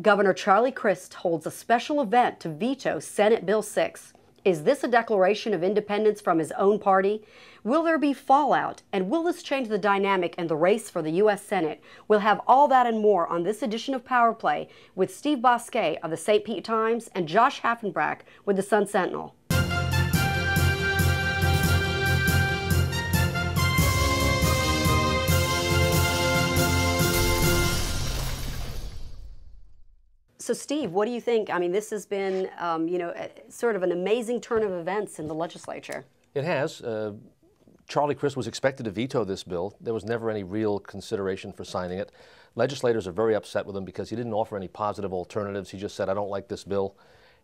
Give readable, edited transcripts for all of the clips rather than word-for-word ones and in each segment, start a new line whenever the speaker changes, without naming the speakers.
Governor Charlie Crist holds a special event to veto Senate Bill 6. Is this a declaration of independence from his own party? Will there be fallout? And will this change the dynamic in the race for the U.S. Senate? We'll have all that and more on this edition of Power Play with Steve Bosquet of the St. Pete Times and Josh Haffenbrack with the Sun Sentinel. So, Steve, what do you think? I mean, this has been, sort of an amazing turn of events in the legislature.
It has. Charlie Crist was expected to veto this bill. There was never any real consideration for signing it. Legislators are very upset with him because he didn't offer any positive alternatives. He just said, I don't like this bill.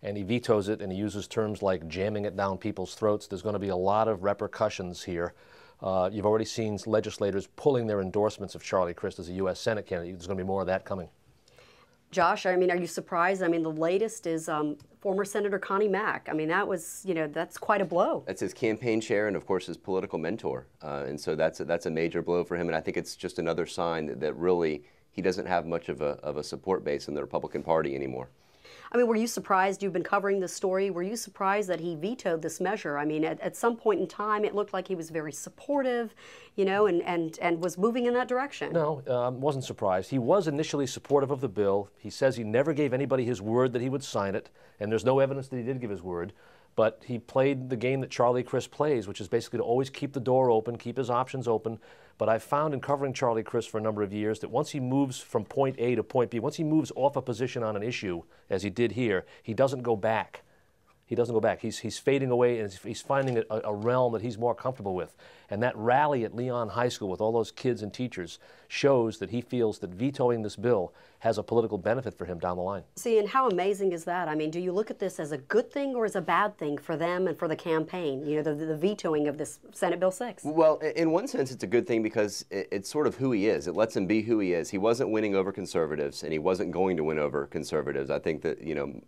And he vetoes it, and he uses terms like jamming it down people's throats. There's going to be a lot of repercussions here. You've already seen legislators pulling their endorsements of Charlie Crist as a U.S. Senate candidate. There's going to be more of that coming.
Josh, I mean, are you surprised? I mean, the latest is former Senator Connie Mack. I mean, that was, that's quite a blow.
That's his campaign chair and, of course, his political mentor. And so that's a major blow for him. And I think it's just another sign that really he doesn't have much of a support base in the Republican Party anymore.
I mean, were you surprised? You've been covering this story. Were you surprised that he vetoed this measure? I mean, at some point in time, it looked like he was very supportive, and was moving in that direction.
No, wasn't surprised. He was initially supportive of the bill. He says he never gave anybody his word that he would sign it, and there's no evidence that he did give his word. But he played the game that Charlie Crist plays, which is basically to always keep the door open, keep his options open. But I've found in covering Charlie Crist for a number of years that once he moves from point A to point B, once he moves off a position on an issue, as he did here, he doesn't go back. He doesn't go back. He's fading away, and he's finding a realm that he's more comfortable with. And that rally at Leon High School with all those kids and teachers shows that he feels that vetoing this bill has a political benefit for him down the line.
See, and how amazing is that? I mean, do you look at this as a good thing or as a bad thing for them and for the campaign, the vetoing of this Senate Bill 6?
Well, in one sense, it's a good thing because it's sort of who he is. It lets him be who he is. He wasn't winning over conservatives, and he wasn't going to win over conservatives. I think that,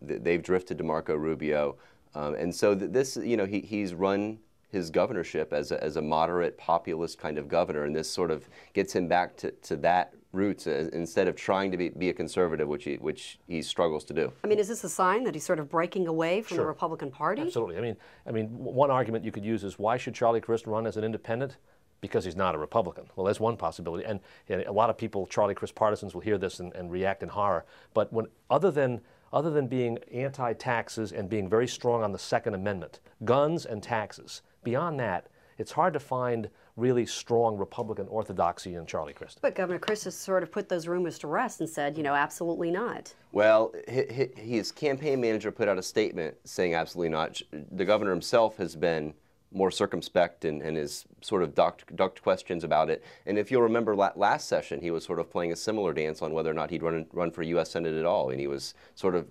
they've drifted to Marco Rubio. And so this, he's run his governorship as a moderate populist kind of governor, and this sort of gets him back to that roots instead of trying to be a conservative, which he struggles to do.
I mean, is this a sign that he's sort of breaking away from the Republican Party?
Absolutely. I mean, one argument you could use is why should Charlie Crist run as an independent? Because he's not a Republican. Well, that's one possibility. And a lot of people, Charlie Crist partisans, will hear this and react in horror. But other than being anti-taxes and being very strong on the Second Amendment, guns and taxes, beyond that, it's hard to find really strong Republican orthodoxy in Charlie Crist.
But Governor Crist has sort of put those rumors to rest and said, absolutely not.
Well, his campaign manager put out a statement saying absolutely not. The governor himself has been more circumspect and has sort of ducked questions about it. And if you'll remember last session, he was sort of playing a similar dance on whether or not he'd run for U.S. Senate at all. And he was sort of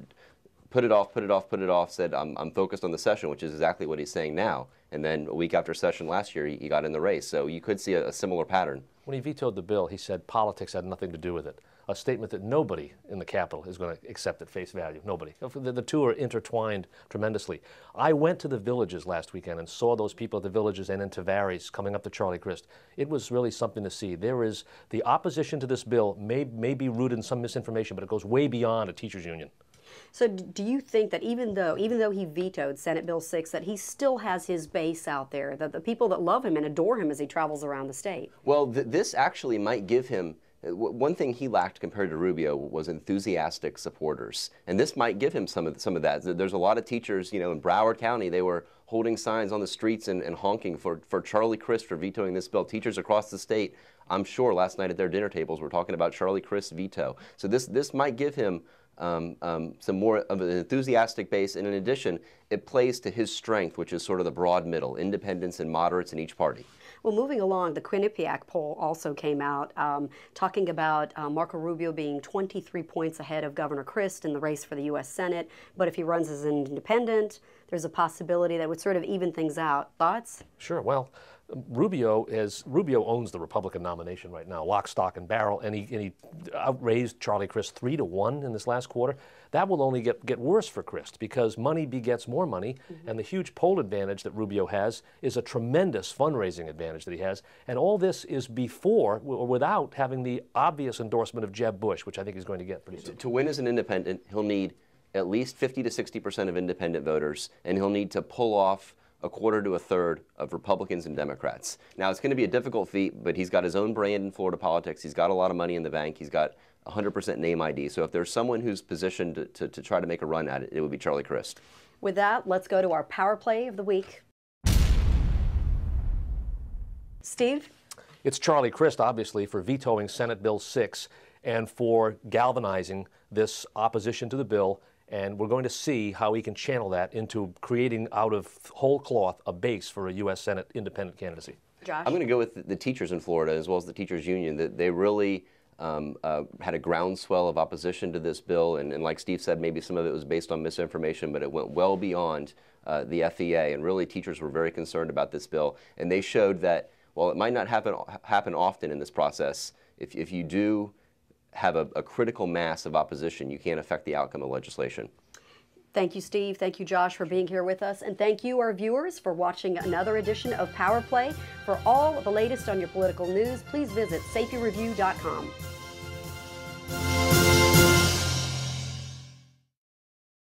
put it off, said, I'm focused on the session, which is exactly what he's saying now. And then a week after session last year, he got in the race. So you could see a similar pattern.
When he vetoed the bill, he said politics had nothing to do with it. A statement that nobody in the Capitol is going to accept at face value. Nobody. The two are intertwined tremendously. I went to the villages last weekend and saw those people at the villages and in Tavares coming up to Charlie Crist. It was really something to see. There is the opposition to this bill may be rooted in some misinformation, but it goes way beyond a teachers union.
So do you think that even though he vetoed Senate Bill 6, that he still has his base out there, that the people that love him and adore him as he travels around the state?
Well, this actually might give him, one thing he lacked compared to Rubio was enthusiastic supporters. And this might give him some of that. There's a lot of teachers, in Broward County, they were holding signs on the streets and honking for Charlie Crist for vetoing this bill. Teachers across the state, I'm sure last night at their dinner tables were talking about Charlie Crist's veto. So this might give him some more of an enthusiastic base, and in addition, it plays to his strength, which is sort of the broad middle, independents and moderates in each party.
Well, moving along, the Quinnipiac poll also came out talking about Marco Rubio being 23 points ahead of Governor Crist in the race for the U.S. Senate, but if he runs as an independent, there's a possibility that would sort of even things out. Thoughts?
Sure. Well, Rubio owns the Republican nomination right now, lock, stock, and barrel, and he outraised Charlie Crist 3-1 in this last quarter. That will only get worse for Crist because money begets more money, and the huge poll advantage that Rubio has is a tremendous fundraising advantage that he has. And all this is before or without having the obvious endorsement of Jeb Bush, which I think he's going to get pretty soon.
To win as an independent, he'll need at least 50 to 60% of independent voters, and he'll need to pull off a quarter to a third of Republicans and Democrats. Now, it's going to be a difficult feat, but he's got his own brand in Florida politics. He's got a lot of money in the bank. He's got 100% name ID. So if there's someone who's positioned to try to make a run at it, it would be Charlie Crist.
With that, let's go to our Power Play of the week. Steve?
It's Charlie Crist, obviously, for vetoing Senate Bill 6 and for galvanizing this opposition to the bill. And we're going to see how he can channel that into creating out of whole cloth a base for a U.S. Senate independent candidacy.
Josh?
I'm going to go with the teachers in Florida as well as the teachers union. That they really had a groundswell of opposition to this bill. And like Steve said, maybe some of it was based on misinformation, but it went well beyond the FEA. And really, teachers were very concerned about this bill. And they showed that while it might not happen often in this process, if you do have a critical mass of opposition, you can't affect the outcome of legislation.
Thank you, Steve. Thank you, Josh, for being here with us. And thank you, our viewers, for watching another edition of Power Play. For all the latest on your political news, please visit SafetyReview.com.